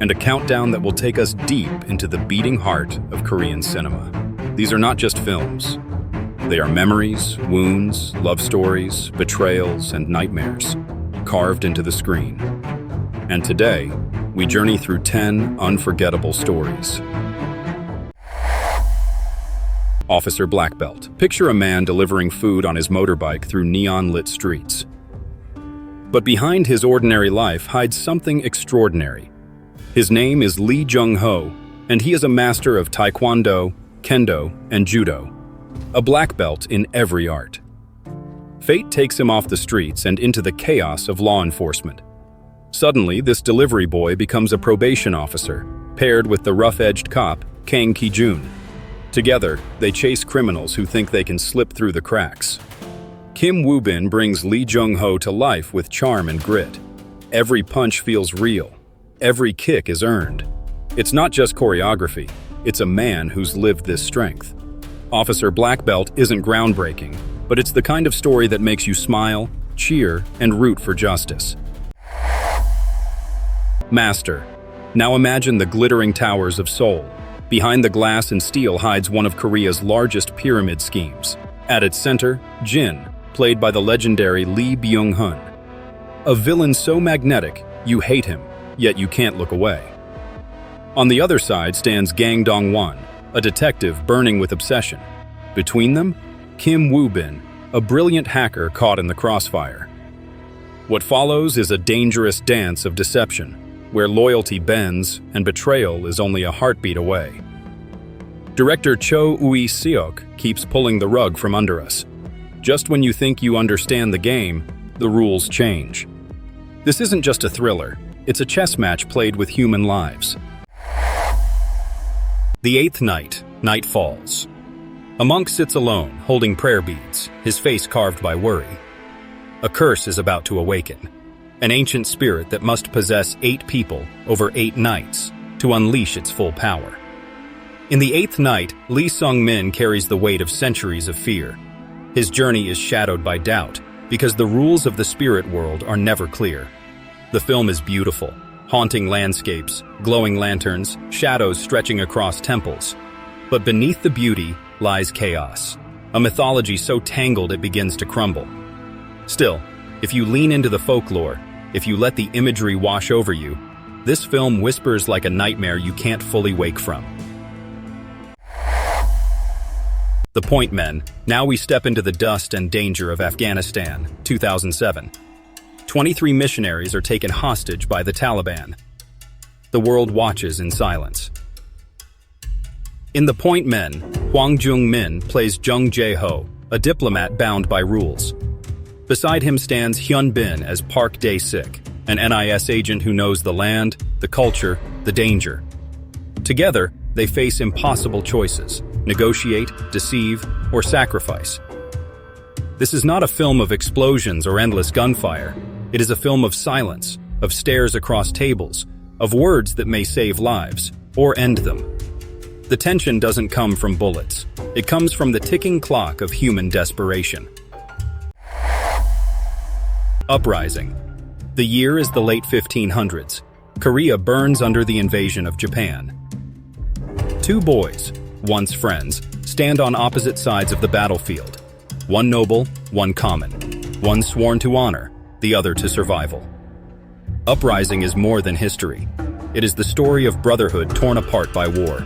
and a countdown that will take us deep into the beating heart of Korean cinema. These are not just films. They are memories, wounds, love stories, betrayals, and nightmares, carved into the screen. And today, we journey through 10 unforgettable stories. Officer Black Belt. Picture a man delivering food on his motorbike through neon-lit streets. But behind his ordinary life hides something extraordinary. His name is Lee Jung-ho, and he is a master of Taekwondo, Kendo, and Judo, a black belt in every art. Fate takes him off the streets and into the chaos of law enforcement. Suddenly, this delivery boy becomes a probation officer, paired with the rough-edged cop, Kang Ki-jun. Together, they chase criminals who think they can slip through the cracks. Kim Woo-bin brings Lee Jung-ho to life with charm and grit. Every punch feels real. Every kick is earned. It's not just choreography, it's a man who's lived this strength. Officer Black Belt isn't groundbreaking, but it's the kind of story that makes you smile, cheer, and root for justice. Master. Now imagine the glittering towers of Seoul. Behind the glass and steel hides one of Korea's largest pyramid schemes. At its center, Jin, played by the legendary Lee Byung-hun. A villain so magnetic, you hate him, yet you can't look away. On the other side stands Gang Dong-won, a detective burning with obsession. Between them, Kim Woo-bin, a brilliant hacker caught in the crossfire. What follows is a dangerous dance of deception, where loyalty bends and betrayal is only a heartbeat away. Director Cho Ui-seok keeps pulling the rug from under us. Just when you think you understand the game, the rules change. This isn't just a thriller, it's a chess match played with human lives. The Eighth Night, Night Falls. A monk sits alone, holding prayer beads, his face carved by worry. A curse is about to awaken. An ancient spirit that must possess 8 people over 8 nights to unleash its full power. In the eighth night, Lee Sung-min carries the weight of centuries of fear. His journey is shadowed by doubt, because the rules of the spirit world are never clear. The film is beautiful, haunting landscapes, glowing lanterns, shadows stretching across temples. But beneath the beauty lies chaos, a mythology so tangled it begins to crumble. Still, if you lean into the folklore, if you let the imagery wash over you, this film whispers like a nightmare you can't fully wake from. The Point Men. Now we step into the dust and danger of Afghanistan, 2007. 23 missionaries are taken hostage by the Taliban. The world watches in silence. In The Point Men, Hwang Jung-min plays Jung Jae-ho, a diplomat bound by rules. Beside him stands Hyun Bin as Park Dae-sik, an NIS agent who knows the land, the culture, the danger. Together, they face impossible choices: negotiate, deceive, or sacrifice. This is not a film of explosions or endless gunfire. It is a film of silence, of stares across tables, of words that may save lives, or end them. The tension doesn't come from bullets. It comes from the ticking clock of human desperation. Uprising. The year is the late 1500s. Korea burns under the invasion of Japan. 2 boys, once friends, stand on opposite sides of the battlefield. One noble, one common. One sworn to honor, the other to survival. Uprising is more than history. It is the story of brotherhood torn apart by war.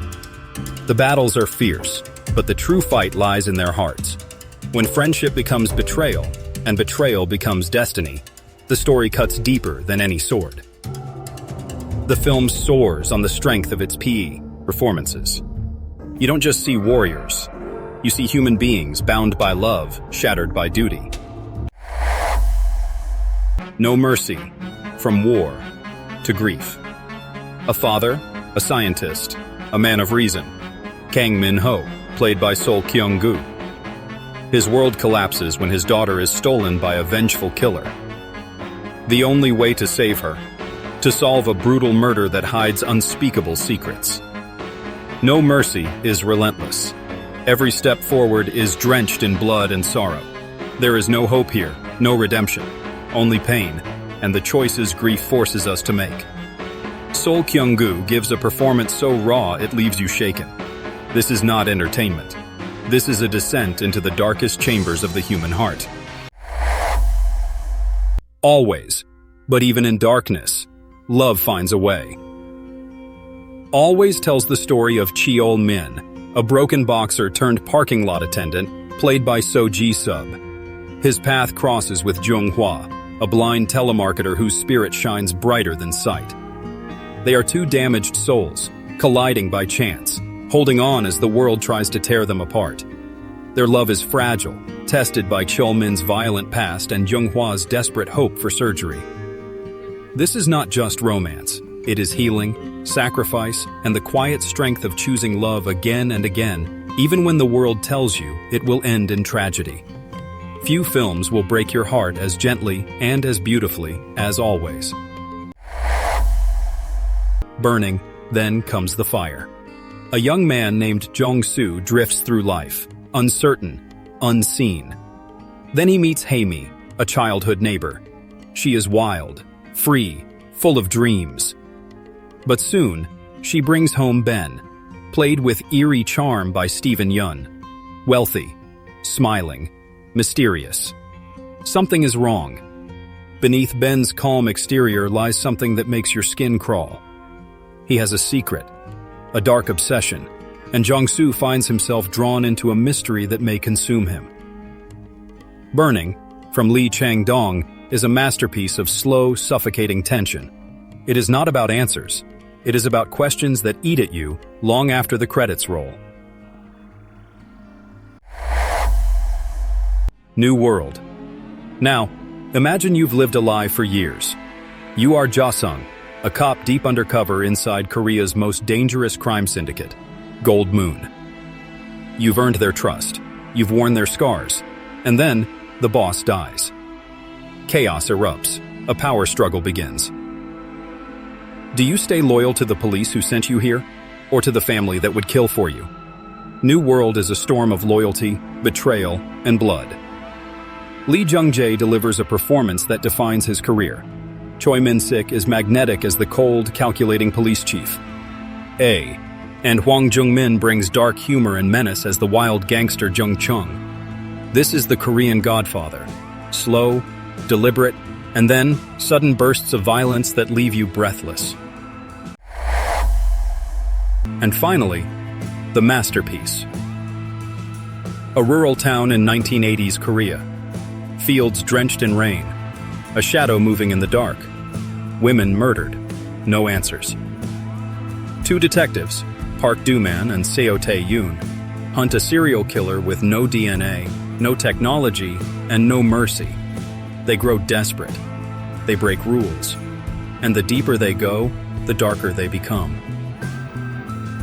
The battles are fierce, but the true fight lies in their hearts. When friendship becomes betrayal, and betrayal becomes destiny, the story cuts deeper than any sword. The film soars on the strength of its PE, performances. You don't just see warriors. You see human beings bound by love, shattered by duty. No Mercy. From war to grief. A father, a scientist, a man of reason. Kang Min-ho, played by Sol Kyung-gu. His world collapses when his daughter is stolen by a vengeful killer. The only way to save her, to solve a brutal murder that hides unspeakable secrets. No Mercy is relentless. Every step forward is drenched in blood and sorrow. There is no hope here, no redemption, only pain, and the choices grief forces us to make. Sol Kyung-gu gives a performance so raw it leaves you shaken. This is not entertainment. This is a descent into the darkest chambers of the human heart. Always, but even in darkness, love finds a way. Always tells the story of Cheol Min, a broken boxer turned parking lot attendant, played by So Ji-sub. His path crosses with Jung Hwa, a blind telemarketer whose spirit shines brighter than sight. They are two damaged souls, colliding by chance, holding on as the world tries to tear them apart. Their love is fragile, tested by Cheol Min's violent past and Jung Hwa's desperate hope for surgery. This is not just romance. It is healing, sacrifice, and the quiet strength of choosing love again and again, even when the world tells you it will end in tragedy. Few films will break your heart as gently and as beautifully as Always. Burning, then comes the fire. A young man named Jong-soo drifts through life, uncertain, unseen. Then he meets Hae-mi, a childhood neighbor. She is wild, free, full of dreams. But soon, she brings home Ben, played with eerie charm by Steven Yeun. Wealthy, smiling, mysterious. Something is wrong. Beneath Ben's calm exterior lies something that makes your skin crawl. He has a secret, a dark obsession, and Jong-soo finds himself drawn into a mystery that may consume him. Burning, from Lee Chang-dong, is a masterpiece of slow, suffocating tension. It is not about answers. It is about questions that eat at you long after the credits roll. New World. Now, imagine you've lived a lie for years. You are Ja-sung, a cop deep undercover inside Korea's most dangerous crime syndicate, Gold Moon. You've earned their trust, you've worn their scars, and then the boss dies. Chaos erupts, a power struggle begins. Do you stay loyal to the police who sent you here, or to the family that would kill for you? New World is a storm of loyalty, betrayal, and blood. Lee Jung-jae delivers a performance that defines his career. Choi Min-sik is magnetic as the cold, calculating police chief. And Hwang Jung-min brings dark humor and menace as the wild gangster Jung Chung. This is the Korean Godfather. Slow, deliberate, and then sudden bursts of violence that leave you breathless. And finally, the masterpiece. A rural town in 1980s Korea. Fields drenched in rain. A shadow moving in the dark. Women murdered. No answers. Two detectives, Park Do-man and Seo Tae-yoon, hunt a serial killer with no DNA, no technology, and no mercy. They grow desperate. They break rules. And the deeper they go, the darker they become.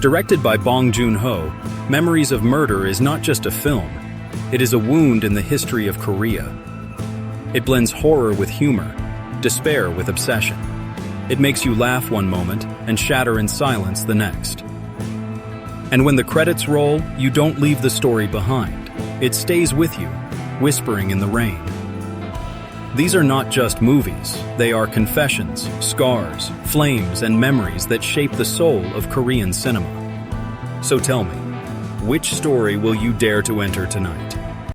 Directed by Bong Joon-ho, Memories of Murder is not just a film. It is a wound in the history of Korea. It blends horror with humor, despair with obsession. It makes you laugh one moment and shatter in silence the next. And when the credits roll, you don't leave the story behind. It stays with you, whispering in the rain. These are not just movies. They are confessions, scars, flames, and memories that shape the soul of Korean cinema. So tell me, which story will you dare to enter tonight?